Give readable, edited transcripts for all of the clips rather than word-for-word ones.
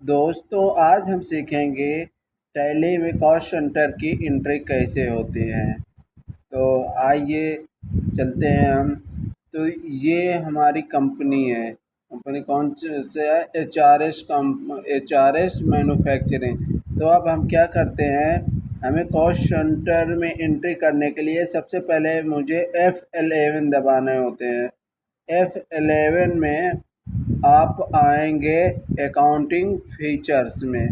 दोस्तों आज हम सीखेंगे टैली में कॉस्ट सेंटर की एंट्री कैसे होती है। तो आइए चलते हैं हम। तो ये हमारी कंपनी है। कंपनी कौन से है? H R S manufacturing. तो अब हम क्या करते हैं, हमें कॉस्ट सेंटर में एंट्री करने के लिए सबसे पहले मुझे F11 दबाने होते हैं। F11 में आप आएंगे अकाउंटिंग फीचर्स में।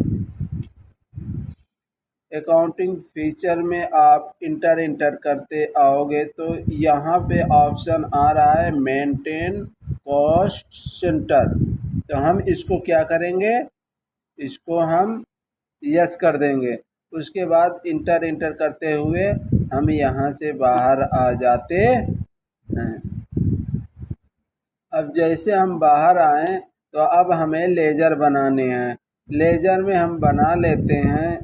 अकाउंटिंग फीचर में आप इंटर करते आओगे तो यहाँ पे ऑप्शन आ रहा है मेंटेन कॉस्ट सेंटर। तो हम इसको क्या करेंगे, इसको हम यस कर देंगे। उसके बाद इंटर करते हुए हम यहाँ से बाहर आ जाते हैं। अब जैसे हम बाहर आए तो अब हमें लेजर बनाने हैं। लेजर में हम बना लेते हैं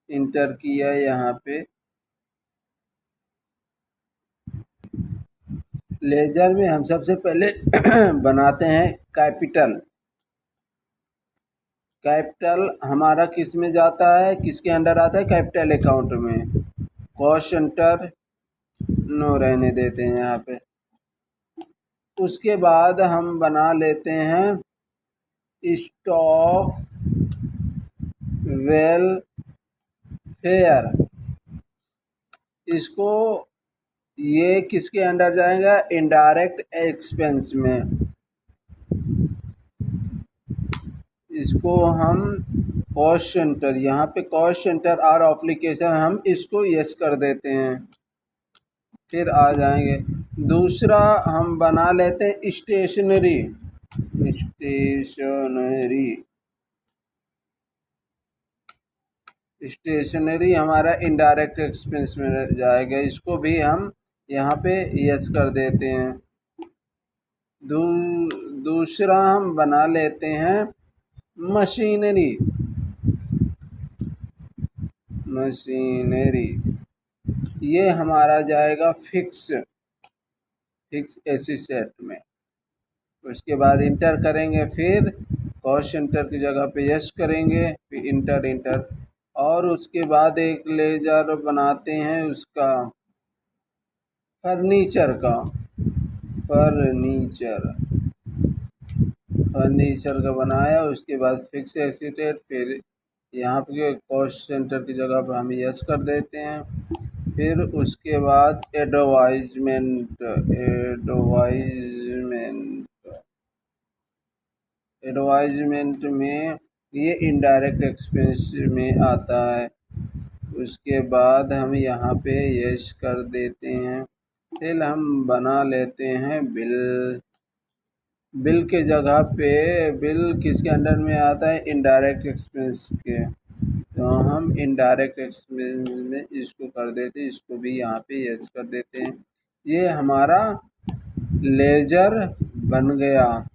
इंटर किया यहाँ पे। लेजर में हम सबसे पहले बनाते हैं कैपिटल। कैपिटल हमारा किस में जाता है, किसके अंडर आता है? कैपिटल अकाउंट में। कॉस्ट सेंटर नो रहने देते हैं यहाँ पे। उसके बाद हम बना लेते हैं स्टाफ वेलफेयर। इसको ये किसके अंडर जाएगा? इनडायरेक्ट एक्सपेंस में। इसको हम कॉस्ट सेंटर, यहाँ पे कॉस्ट सेंटर और एप्लीकेशन हम इसको यस कर देते हैं। फिर आ जाएंगे। दूसरा हम बना लेते हैं स्टेशनरी। स्टेशनरी हमारा इनडायरेक्ट एक्सपेंस में जाएगा। इसको भी हम यहाँ पे यस कर देते हैं। दूसरा हम बना लेते हैं मशीनरी। ये हमारा जाएगा फिक्स एसेट में। उसके बाद इंटर करेंगे, फिर कॉस्ट सेंटर की जगह पे यस करेंगे, फिर इंटर और उसके बाद एक लेजर बनाते हैं उसका फर्नीचर का बनाया। उसके बाद फिक्स एसेट, फिर यहाँ पे कॉस्ट सेंटर की जगह पर हम यस कर देते हैं। फिर उसके बाद एडवाइजमेंट में ये इनडायरेक्ट एक्सपेंस में आता है। उसके बाद हम यहाँ पे यस कर देते हैं। फिर हम बना लेते हैं बिल के जगह पे। बिल किसके अंडर में आता है? इनडायरेक्ट एक्सपेंस के। तो हम इनडायरेक्ट एक्सपेंस में इसको कर देते हैं, इसको भी यहाँ पे यस कर देते हैं। ये हमारा लेजर बन गया।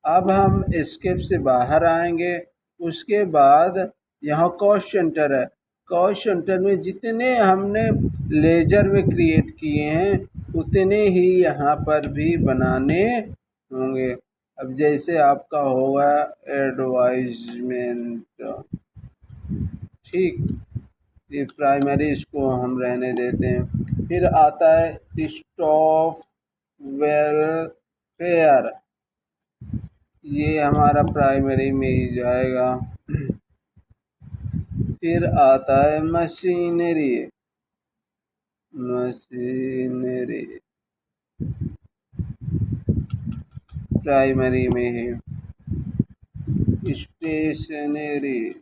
अब हम एस्केप से बाहर आएंगे। उसके बाद यहाँ कॉस्ट सेंटर है। कॉस्ट सेंटर में जितने हमने लेजर में क्रिएट किए हैं उतने ही यहाँ पर भी बनाने होंगे। अब जैसे आपका होगा एडवाइजमेंट, ठीक, ये प्राइमरी, इसको हम रहने देते हैं। फिर आता है स्टाफ वेलफेयर, ये हमारा प्राइमरी में ही जाएगा। फिर आता है मशीनरी प्राइमरी में ही। स्टेशनरी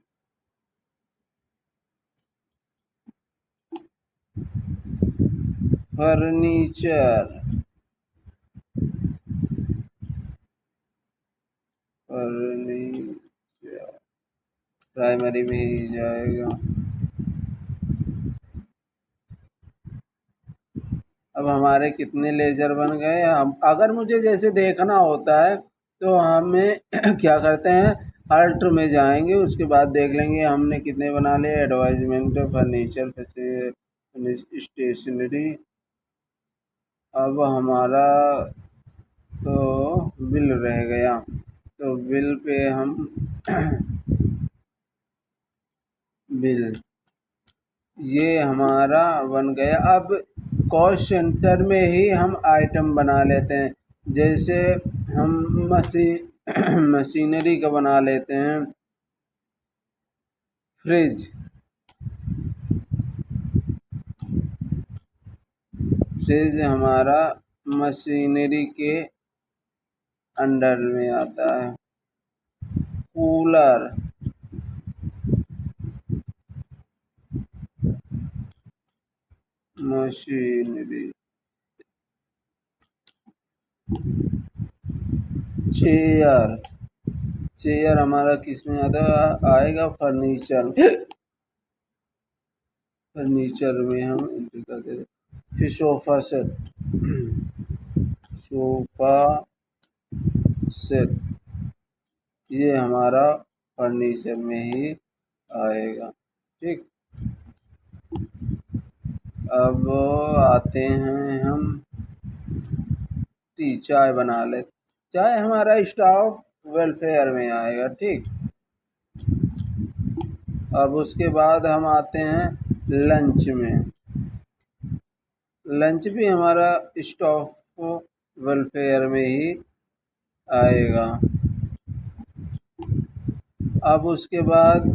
फर्नीचर प्राइमरी में ही जाएगा। अब हमारे कितने लेजर बन गए? हम अगर मुझे जैसे देखना होता है तो हमें क्या करते हैं, अल्ट में जाएंगे, उसके बाद देख लेंगे हमने कितने बना लिए। Advertisement, furniture, stationery. अब हमारा तो बिल रह गया। तो बिल पे हम बिल ये हमारा बन गया। अब कॉस्ट सेंटर में ही हम आइटम बना लेते हैं। जैसे हम मशीनरी का बना लेते हैं, फ्रिज। फ्रिज हमारा मशीनरी के अंडर में आता है। Cooler machinery. चेयर चेयर हमारा किस में आता आएगा? फर्नीचर। फर्नीचर में हम एंट्री कर देते। फिर सोफ़ा सेट। सोफ़ा सेट ये हमारा फर्नीचर में ही आएगा। ठीक। अब आते हैं हम टी। चाय बना ले। चाय हमारा स्टाफ वेलफेयर में आएगा। ठीक। अब उसके बाद हम आते हैं लंच में। लंच भी हमारा स्टाफ वेलफेयर में ही आएगा। अब उसके बाद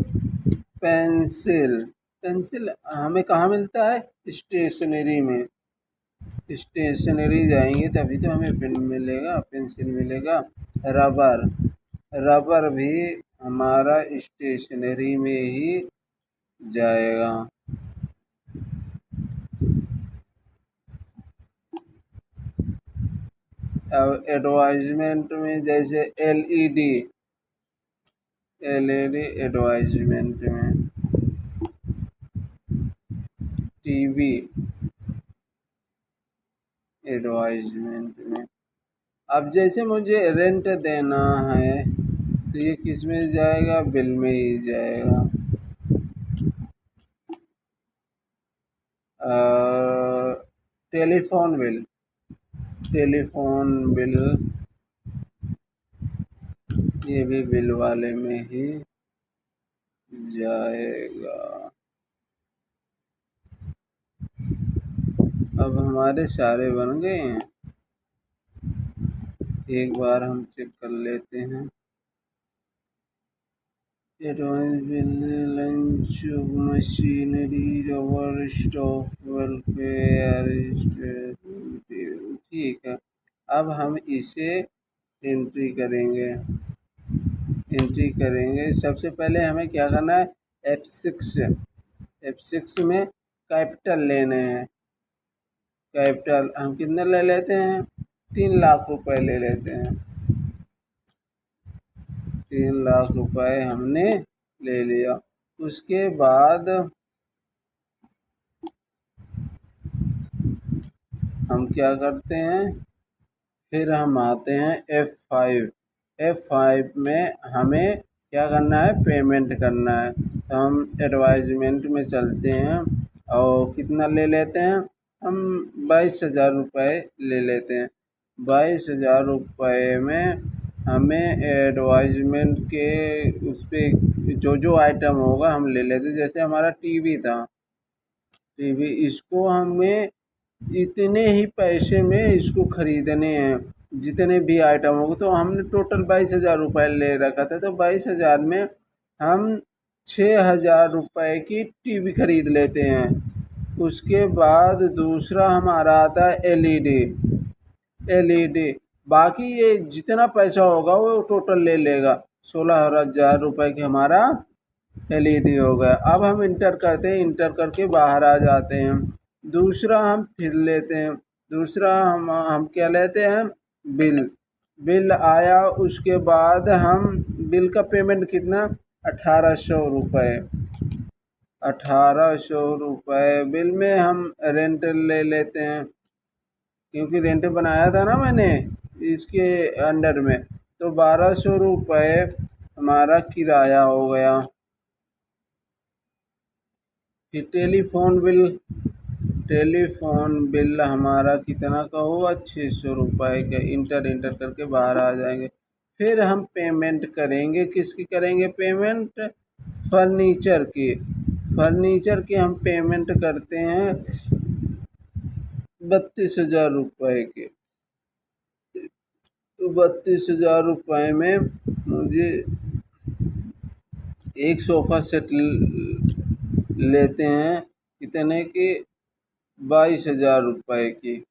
पेंसिल। पेंसिल हमें कहाँ मिलता है? स्टेशनरी में। स्टेशनरी जाएंगे तभी तो हमें पेन मिलेगा, पेंसिल मिलेगा। रबर। रबर भी हमारा स्टेशनरी में ही जाएगा। अब एडवर्टाइजमेंट में जैसे एलईडी। एलईडी एडवर्टाइजमेंट में। टीवी एडवर्टाइजमेंट में। अब जैसे मुझे रेंट देना है तो ये किस में जाएगा? बिल में ही जाएगा। Telephone bill. टेलीफोन बिल ये भी बिल वाले में ही जाएगा। अब हमारे सारे बन गए हैं। एक बार हम चेक कर लेते हैं। Advance bill, lunch, machinery, rubber, staff welfare. ठीक है। अब हम इसे एंट्री करेंगे। सबसे पहले हमें क्या करना है? F6। F6 में कैपिटल लेने हैं। कैपिटल हम कितने ले लेते हैं? 3 लाख रुपए ले लेते हैं। 3 लाख रुपए हमने ले लिया। उसके बाद हम क्या करते हैं? फिर हम आते हैं F5। F5 में हमें क्या करना है? पेमेंट करना है। तो हम एडवर्टाइजमेंट में चलते हैं और कितना ले लेते हैं? हम 22,000 रुपये ले लेते हैं। 22,000 रुपये में हमें एडवर्टाइजमेंट के उस पर जो आइटम होगा हम ले लेते हैं। जैसे हमारा टीवी था। टीवी इसको हमें इतने ही पैसे में इसको ख़रीदने हैं, जितने भी आइटम होंगे। तो हमने टोटल 22,000 रुपये ले रखा था। तो 22,000 में हम 6,000 रुपये की टीवी ख़रीद लेते हैं। उसके बाद दूसरा हमारा आता है एलईडी। बाकी ये जितना पैसा होगा वो टोटल ले लेगा। 16,000 रुपये की हमारा एलईडी हो गया। अब हम इंटर करते हैं। इंटर करके बाहर आ जाते हैं। दूसरा हम फिर लेते हैं। दूसरा हम क्या लेते हैं? बिल आया। उसके बाद हम बिल का पेमेंट कितना? 1,800 रुपये। 1,800 रुपये बिल में हम रेंट ले लेते हैं, क्योंकि रेंट बनाया था ना मैंने इसके अंडर में। तो 1,200 रुपये हमारा किराया हो गया। फिर टेलीफोन बिल टेलीफोन बिल हमारा कितना का हुआ, 600 रुपये का। इंटर करके बाहर आ जाएंगे। फिर हम पेमेंट करेंगे, किसकी करेंगे पेमेंट? फर्नीचर की। फर्नीचर की हम पेमेंट करते हैं 32,000 रुपये की। तो 32,000 रुपये में मुझे एक सोफ़ा सेट लेते हैं, कितने की? 22,000 रुपये की।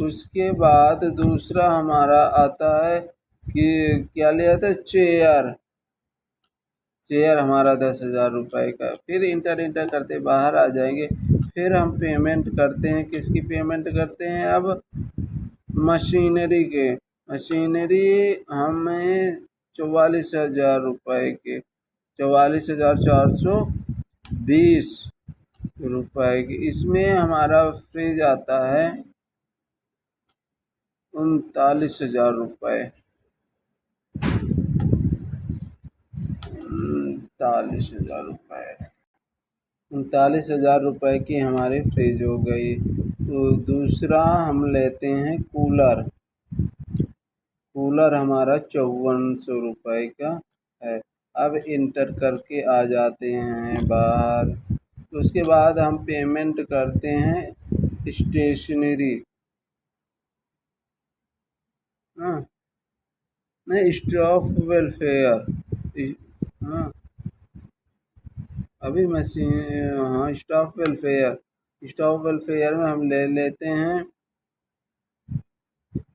उसके बाद दूसरा हमारा आता है कि क्या लिया था? चेयर हमारा 10,000 रुपये का। फिर इंटर करते बाहर आ जाएंगे। फिर हम पेमेंट करते हैं, किसकी पेमेंट करते हैं अब? मशीनरी के। मशीनरी हमें 44,000 रुपये के, 44,420 रुपये की। इसमें हमारा फ्रिज आता है 39,000 रुपये। 39,000 रुपये, 39,000 रुपये की हमारी फ्रिज हो गई। तो दूसरा हम लेते हैं कूलर। कूलर हमारा 5400 रुपये का है। अब इंटर करके आ जाते हैं बाहर। तो उसके बाद हम पेमेंट करते हैं स्टेशनरी। हाँ, नहीं, स्टाफ वेलफेयर। हाँ, अभी मशीन, हाँ, स्टाफ वेलफेयर में हम ले लेते हैं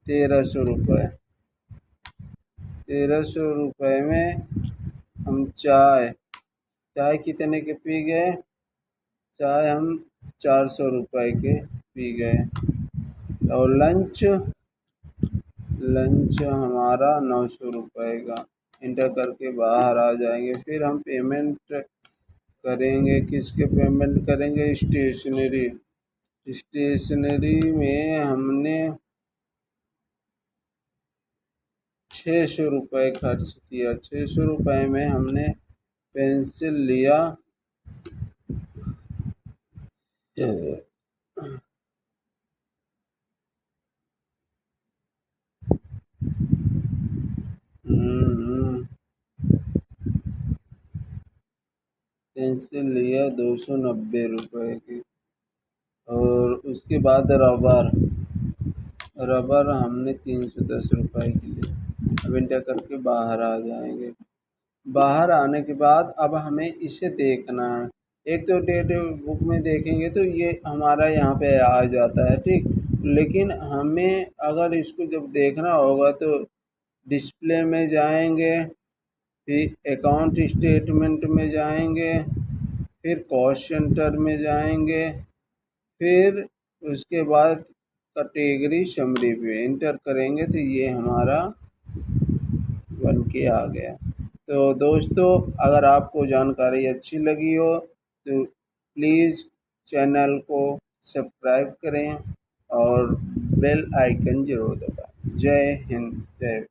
1300 रुपये। 1300 रुपये में हम चाय कितने के पी गए? चाय हम 400 रुपये के पी गए। और लंच हमारा 900 रुपये का। इंटर करके बाहर आ जाएंगे। फिर हम पेमेंट करेंगे, किसके पेमेंट करेंगे? स्टेशनरी में हमने 600 रुपये खर्च किया। 600 रुपये में हमने पेंसिल लिया 290 रुपये की। और उसके बाद रबर हमने 310 रुपये की ली। अब इंटर करके बाहर आ जाएंगे। बाहर आने के बाद अब हमें इसे देखना है। एक तो डेट बुक में देखेंगे तो ये हमारा यहाँ पे आ जाता है, ठीक। लेकिन हमें अगर इसको जब देखना होगा तो डिस्प्ले में जाएंगे, फिर अकाउंट स्टेटमेंट में जाएंगे, फिर कॉस्ट सेंटर में जाएंगे, फिर उसके बाद कैटेगरी समरी पे इंटर करेंगे तो ये हमारा बन के आ गया। तो दोस्तों, अगर आपको जानकारी अच्छी लगी हो तो प्लीज़ चैनल को सब्सक्राइब करें और बेल आइकन ज़रूर दबाएं। जय हिंद, जय